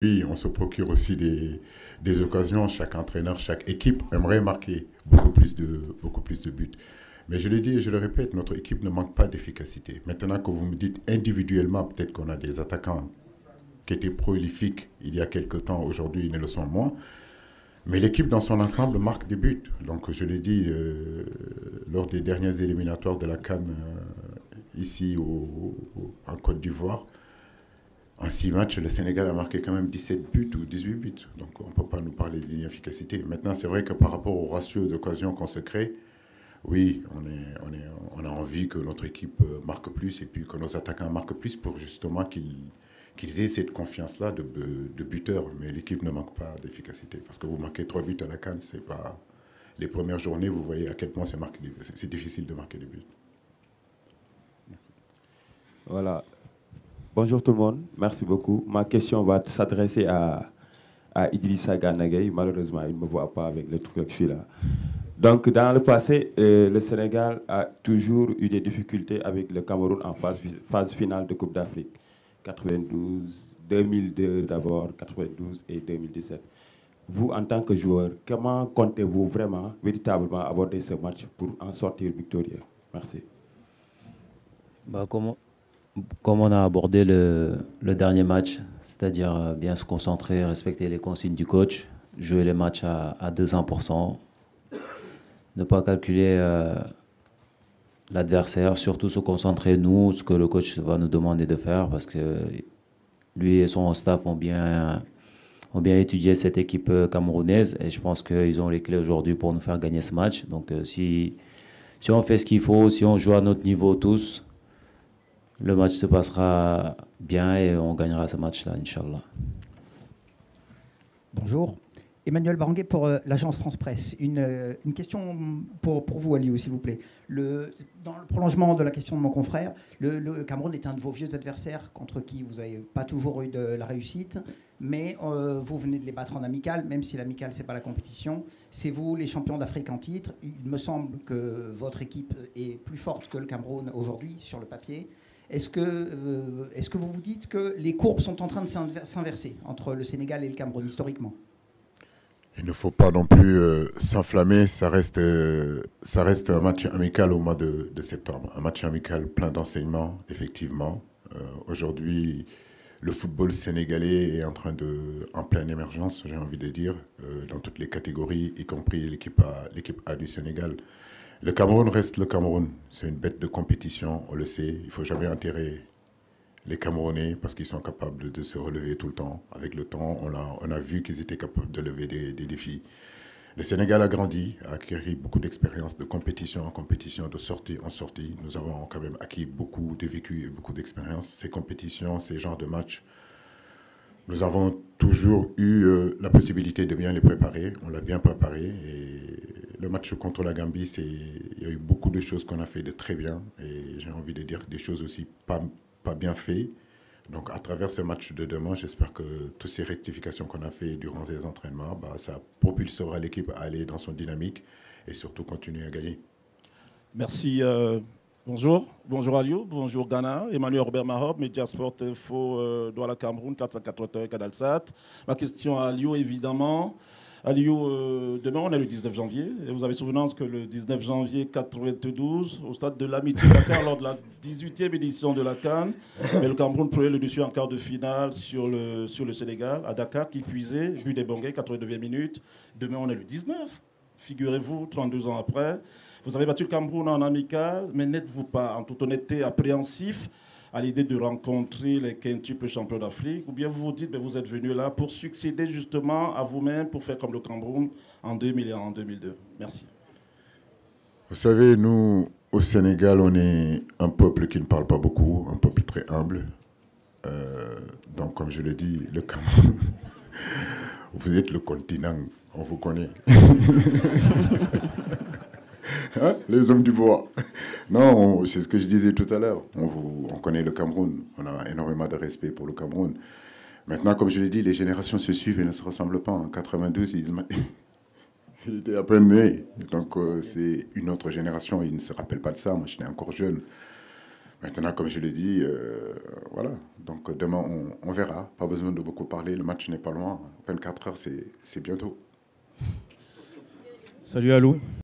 Oui, on se procure aussi des occasions. Chaque entraîneur, chaque équipe aimerait marquer beaucoup plus de buts. Mais je le dis et je le répète, notre équipe ne manque pas d'efficacité. Maintenant que vous me dites individuellement, peut-être qu'on a des attaquants qui étaient prolifiques il y a quelque temps, aujourd'hui ils ne le sont moins. Mais l'équipe dans son ensemble marque des buts. Donc je l'ai dit lors des dernières éliminatoires de la CAN ici en Côte d'Ivoire. En 6 matchs, le Sénégal a marqué quand même 17 buts ou 18 buts. Donc on ne peut pas nous parler d'inefficacité. Maintenant, c'est vrai que par rapport au ratio d'occasion qu'on se crée, oui, on a envie que notre équipe marque plus et puis que nos attaquants marquent plus pour justement qu'ils aient cette confiance-là de buteur. Mais l'équipe ne manque pas d'efficacité. Parce que vous marquez 3 buts à la CAN, c'est pas... Les premières journées, vous voyez à quel point c'est difficile de marquer des buts. Merci. Voilà. Bonjour tout le monde, merci beaucoup. Ma question va s'adresser à Idrissa Ganagay. Malheureusement, il ne me voit pas avec le truc que je suis là. Donc, dans le passé, le Sénégal a toujours eu des difficultés avec le Cameroun en phase finale de Coupe d'Afrique. 92, 2002 d'abord, 92 et 2017. Vous, en tant que joueur, comment comptez-vous vraiment, véritablement aborder ce match pour en sortir victorieux? Merci. Bah, comme on a abordé le dernier match, c'est-à-dire bien se concentrer, respecter les consignes du coach, jouer les matchs à 200%, ne pas calculer l'adversaire, surtout se concentrer nous, ce que le coach va nous demander de faire, parce que lui et son staff ont bien étudié cette équipe camerounaise et je pense qu'ils ont les clés aujourd'hui pour nous faire gagner ce match. Donc si on fait ce qu'il faut, si on joue à notre niveau tous, le match se passera bien et on gagnera ce match-là, Inch'Allah. Bonjour. Emmanuel Baranguet pour l'agence France Presse. Une question pour vous, Aliou, s'il vous plaît. Dans le prolongement de la question de mon confrère, le Cameroun est un de vos vieux adversaires contre qui vous n'avez pas toujours eu de la réussite, mais vous venez de les battre en amical, même si l'amical, ce n'est pas la compétition. C'est vous, les champions d'Afrique en titre. Il me semble que votre équipe est plus forte que le Cameroun aujourd'hui, sur le papier. Est-ce que vous vous dites que les courbes sont en train de s'inverser entre le Sénégal et le Cameroun, historiquement ? Il ne faut pas non plus s'enflammer, ça reste un match amical au mois de septembre. Un match amical plein d'enseignements, effectivement. Aujourd'hui, le football sénégalais est en pleine émergence, j'ai envie de dire, dans toutes les catégories, y compris l'équipe A du Sénégal. Le Cameroun reste le Cameroun, c'est une bête de compétition, on le sait. Il ne faut jamais enterrer les Camerounais parce qu'ils sont capables de se relever tout le temps. Avec le temps, on a vu qu'ils étaient capables de lever des défis. Le Sénégal a grandi, a acquis beaucoup d'expérience de compétition en compétition, de sortie en sortie. Nous avons quand même acquis beaucoup de vécu et beaucoup d'expérience. Ces compétitions, ces genres de matchs, nous avons toujours eu la possibilité de bien les préparer. On l'a bien préparé. Et le match contre la Gambie, il y a eu beaucoup de choses qu'on a fait de très bien. Et j'ai envie de dire des choses aussi pas bien faites. Donc à travers ce match de demain, j'espère que toutes ces rectifications qu'on a fait durant ces entraînements, ça propulsera l'équipe à aller dans son dynamique et surtout continuer à gagner. Merci. Bonjour Aliou, bonjour Ghana, Emmanuel Robert Marob, Mediasport Info, Douala Cameroun, 481 Canal Sat. Ma question à Aliou, évidemment. Aliou, demain on est le 19 janvier. Et vous avez souvenance que le 19 janvier 92, au stade de l'Amitié Dakar, lors de la 18e édition de la CAN, le Cameroun prenait le dessus en quart de finale sur le Sénégal, à Dakar, qui puisait, but des Bangais, 89e minute. Demain on est le 19, figurez-vous, 32 ans après. Vous avez battu le Cameroun en amical, mais n'êtes-vous pas, en toute honnêteté, appréhensif à l'idée de rencontrer les quintuples champions d'Afrique? Ou bien vous vous dites que vous êtes venu là pour succéder justement à vous-même, pour faire comme le Cameroun en 2000 et en 2002? Merci. Vous savez, nous, au Sénégal, on est un peuple qui ne parle pas beaucoup, un peuple très humble. Donc, comme je l'ai dit, le Cameroun, vous êtes le continent, on vous connaît. Hein, les hommes du bois. Non, c'est ce que je disais tout à l'heure. On connaît le Cameroun. On a énormément de respect pour le Cameroun. Maintenant, comme je l'ai dit, les générations se suivent et ne se ressemblent pas. En 92, il était à peine né. Donc, c'est une autre génération. Il ne se rappelle pas de ça. Moi, j'étais encore jeune. Maintenant, comme je l'ai dit, voilà. Donc demain, on verra. Pas besoin de beaucoup parler. Le match n'est pas loin. 24 heures, c'est bientôt. Salut Alou.